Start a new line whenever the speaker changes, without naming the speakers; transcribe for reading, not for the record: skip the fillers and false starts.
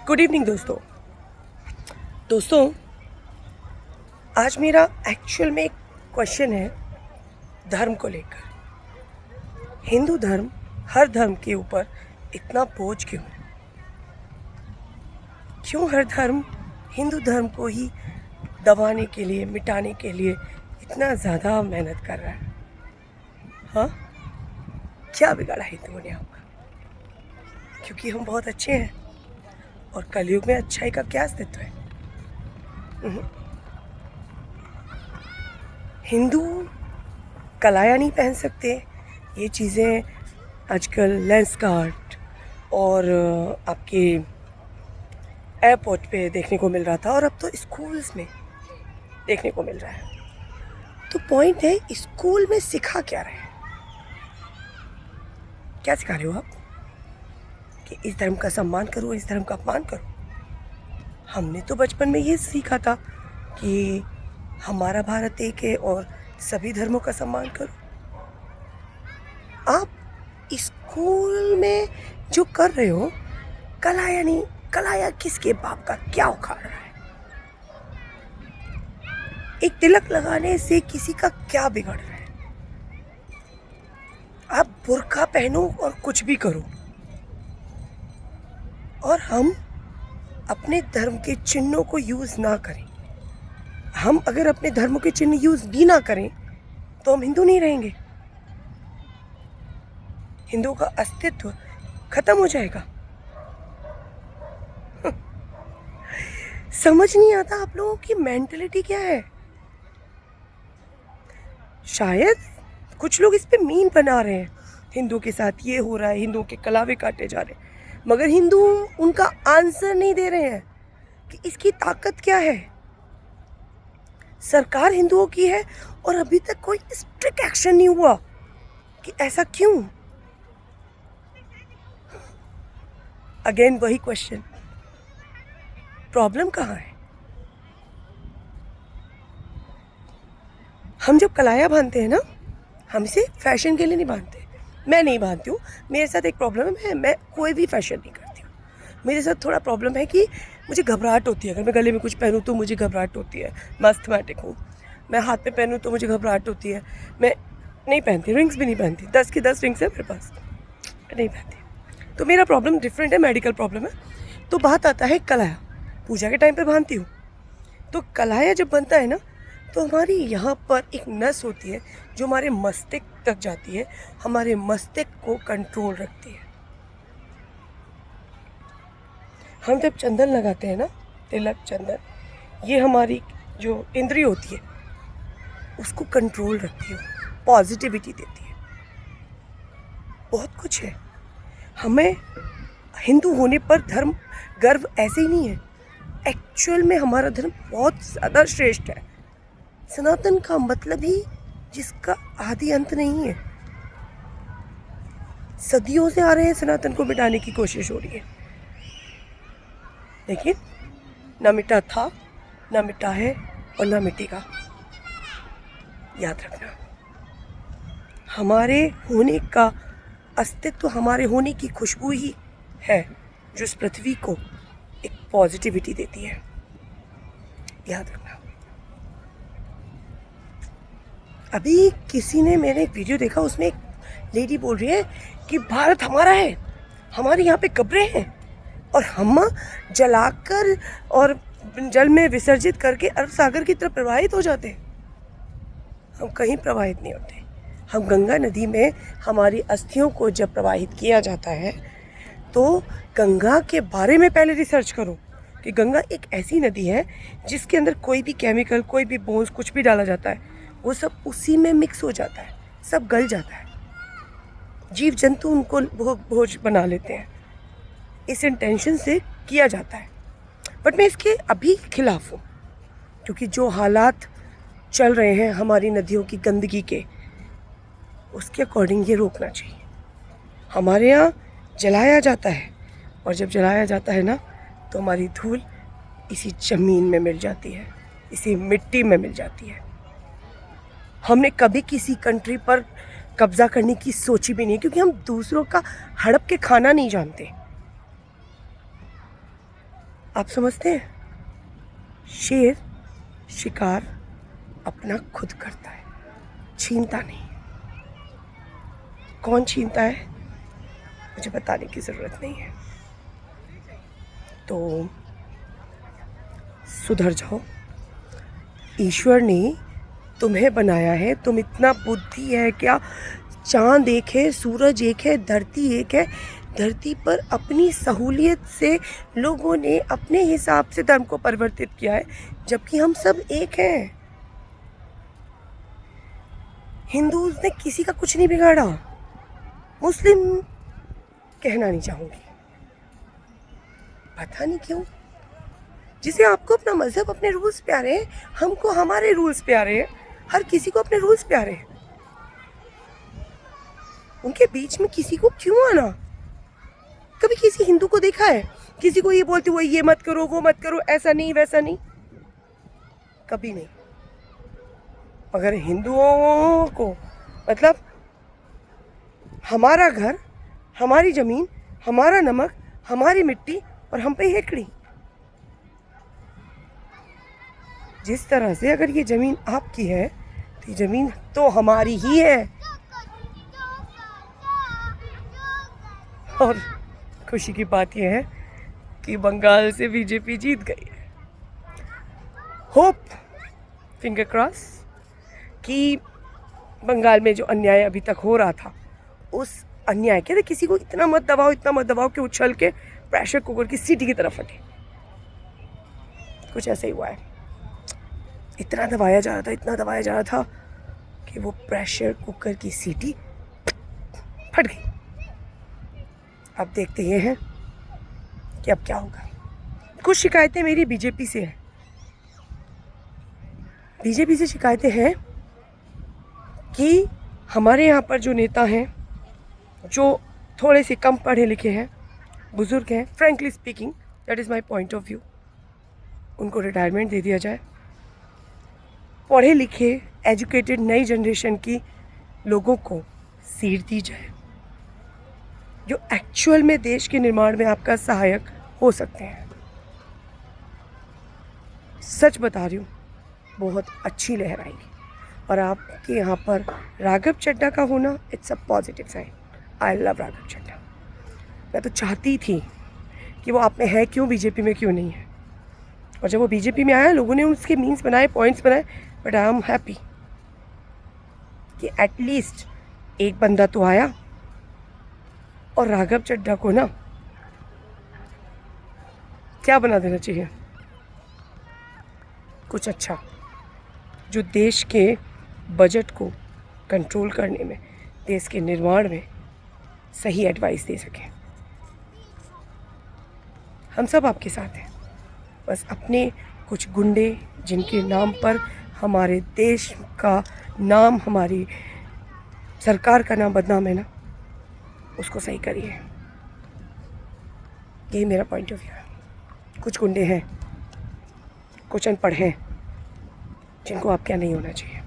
Good evening दोस्तों आज मेरा एक्चुअल में एक क्वेश्चन है धर्म को लेकर। हिंदू धर्म हर धर्म के ऊपर इतना बोझ क्यों हर धर्म हिंदू धर्म को ही दबाने के लिए, मिटाने के लिए इतना ज़्यादा मेहनत कर रहा है? हाँ, क्या बिगाड़ा हिंदुओं ने आपका? क्योंकि हम बहुत अच्छे हैं और कलयुग में अच्छाई का क्या अस्तित्व है? हिंदू कलाया नहीं पहन सकते। ये चीज़ें आजकल लेंस कार्ट और आपके एयरपोर्ट पे देखने को मिल रहा था और अब तो स्कूल्स में देखने को मिल रहा है। तो पॉइंट है, स्कूल में सिखा क्या रहे हैं? क्या सिखा रहे हो आप? कि इस धर्म का सम्मान करो, इस धर्म का अपमान करो। हमने तो बचपन में ये सीखा था कि हमारा भारत एक है और सभी धर्मों का सम्मान करो। आप स्कूल में जो कर रहे हो, कलाया नहीं, कलाया किसके बाप का क्या उखाड़ रहा है? एक तिलक लगाने से किसी का क्या बिगड़ रहा है? आप बुर्का पहनो और कुछ भी करो, और हम अपने धर्म के चिन्हों को यूज़ ना करें। हम अगर अपने धर्म के चिन्ह यूज़ भी ना करें तो हम हिंदू नहीं रहेंगे। हिंदुओं का अस्तित्व खत्म हो जाएगा। समझ नहीं आता आप लोगों की मेंटलिटी क्या है। शायद कुछ लोग इस पे मीम बना रहे हैं, हिंदू के साथ ये हो रहा है, हिंदुओं के कलावे काटे जा रहे हैं, मगर हिंदू उनका आंसर नहीं दे रहे हैं कि इसकी ताकत क्या है। सरकार हिंदुओं की है और अभी तक कोई स्ट्रिक्ट एक्शन नहीं हुआ कि ऐसा क्यों। अगेन वही क्वेश्चन, प्रॉब्लम कहाँ है? हम जब कलाया बांधते हैं ना, हम इसे फैशन के लिए नहीं बांधते। मैं नहीं बांधती हूँ, मेरे साथ एक प्रॉब्लम है, मैं कोई भी फैशन नहीं करती हूँ। मेरे साथ थोड़ा प्रॉब्लम है कि मुझे घबराहट होती है। अगर मैं गले में कुछ पहनूँ तो मुझे घबराहट होती है। मैं अस्थमैटिक हूँ। मैं हाथ में पहनूँ तो मुझे घबराहट होती है। मैं नहीं पहनती, रिंग्स भी नहीं पहनती। 10 की 10 रिंग्स है मेरे पास, नहीं पहनती। तो मेरा प्रॉब्लम डिफरेंट है, मेडिकल प्रॉब्लम है। तो बात आता है कलाया, पूजा के टाइम पे बांधती हूँ। तो कलाया जब बनता है ना, तो हमारी यहाँ पर एक नस होती है जो हमारे मस्तिष्क तक जाती है, हमारे मस्तिष्क को कंट्रोल रखती है। हम जब चंदन लगाते हैं ना, तिलक, चंदन, ये हमारी जो इंद्रिय होती है उसको कंट्रोल रखती है, पॉजिटिविटी देती है, बहुत कुछ है। हमें हिंदू होने पर धर्म गर्व ऐसे ही नहीं है। एक्चुअल में हमारा धर्म बहुत ज़्यादा श्रेष्ठ है। सनातन का मतलब ही जिसका आदि अंत नहीं है। सदियों से आ रहे हैं, सनातन को मिटाने की कोशिश हो रही है, लेकिन ना मिटा था, ना मिटा है और ना मिटेगा। याद रखना, हमारे होने का अस्तित्व, हमारे होने की खुशबू ही है जो इस पृथ्वी को एक पॉजिटिविटी देती है। याद रखना। अभी किसी ने, मैंने एक वीडियो देखा, उसमें एक लेडी बोल रही है कि भारत हमारा है, हमारे यहाँ पे कब्रें हैं और हम जलाकर और जल में विसर्जित करके अरब सागर की तरफ प्रवाहित हो जाते हैं। हम कहीं प्रवाहित नहीं होते। हम गंगा नदी में हमारी अस्थियों को जब प्रवाहित किया जाता है तो गंगा के बारे में पहले रिसर्च करो कि गंगा एक ऐसी नदी है जिसके अंदर कोई भी केमिकल, कोई भी बोन्स, कुछ भी डाला जाता है, वो सब उसी में मिक्स हो जाता है, सब गल जाता है। जीव जंतु उनको भोज बना लेते हैं। इस इंटेंशन से किया जाता है। बट मैं इसके अभी खिलाफ हूँ, क्योंकि जो हालात चल रहे हैं हमारी नदियों की गंदगी के, उसके अकॉर्डिंग ये रोकना चाहिए। हमारे यहाँ जलाया जाता है और जब जलाया जाता है ना, तो हमारी धूल इसी ज़मीन में मिल जाती है, इसी मिट्टी में मिल जाती है। हमने कभी किसी कंट्री पर कब्जा करने की सोची भी नहीं, क्योंकि हम दूसरों का हड़प के खाना नहीं जानते। आप समझते हैं, शेर शिकार अपना खुद करता है, छीनता नहीं। कौन छीनता है मुझे बताने की ज़रूरत नहीं है। तो सुधर जाओ। ईश्वर ने तुम्हें बनाया है, तुम इतना बुद्धि है क्या? चांद एक है, सूरज एक है, धरती एक है। धरती पर अपनी सहूलियत से लोगों ने अपने हिसाब से धर्म को परिवर्तित किया है, जबकि हम सब एक हैं। हिंदूज ने किसी का कुछ नहीं बिगाड़ा। मुस्लिम कहना नहीं चाहूँगी, पता नहीं क्यों। जिसे आपको अपना मजहब, अपने रूल्स प्यारे हैं, हमको हमारे रूल्स प्यारे हैं, हर किसी को अपने रूल्स प्यारे हैं। उनके बीच में किसी को क्यों आना? कभी किसी हिंदू को देखा है किसी को ये बोलते हुए ये मत करो, वो मत करो, ऐसा नहीं वैसा नहीं? कभी नहीं। मगर हिंदुओं को मतलब हमारा घर, हमारी जमीन, हमारा नमक, हमारी मिट्टी और हम पे हेकड़ी। जिस तरह से अगर ये ज़मीन आपकी है तो ये ज़मीन तो हमारी ही है। और खुशी की बात यह है कि बंगाल से बीजेपी जीत गई है। होप, फिंगर क्रॉस, कि बंगाल में जो अन्याय अभी तक हो रहा था, उस अन्याय के किसी को इतना मत दबाओ कि उछल के प्रेशर कुकर की सीटी की तरफ फटे। कुछ ऐसा ही हुआ है। इतना दबाया जा रहा था कि वो प्रेशर कुकर की सीटी फट गई। अब देखते ये हैं कि अब क्या होगा। कुछ शिकायतें मेरी बीजेपी से हैं। बीजेपी से शिकायतें हैं कि हमारे यहाँ पर जो नेता हैं, जो थोड़े से कम पढ़े लिखे हैं, बुजुर्ग हैं, frankly speaking, that is my point of view, उनको रिटायरमेंट दे दिया जाए। पढ़े लिखे एजुकेटेड नई जनरेशन की लोगों को सीट दी जाए, जो एक्चुअल में देश के निर्माण में आपका सहायक हो सकते हैं। सच बता रही हूँ, बहुत अच्छी लहर आएगी। और आपके यहाँ पर राघव चड्ढा का होना, it's a positive sign. I love Raghav Chadha. मैं तो चाहती थी कि वो आप में है क्यों, बीजेपी में क्यों नहीं है। और जब वो बीजेपी में आया, लोगों ने उसके मीम्स बनाए, पॉइंट्स बनाए, बट आई एम हैप्पी कि एटलीस्ट एक बंदा तो आया। और राघव चड्ढा को ना क्या बना देना चाहिए, कुछ अच्छा, जो देश के बजट को कंट्रोल करने में, देश के निर्माण में सही एडवाइस दे सके। हम सब आपके साथ हैं। बस अपने कुछ गुंडे जिनके नाम पर हमारे देश का नाम, हमारी सरकार का नाम बदनाम है ना, उसको सही करिए। यही मेरा पॉइंट ऑफ व्यू है। कुछ गुंडे हैं, कुछ अनपढ़ हैं, जिनको आप क्या नहीं होना चाहिए।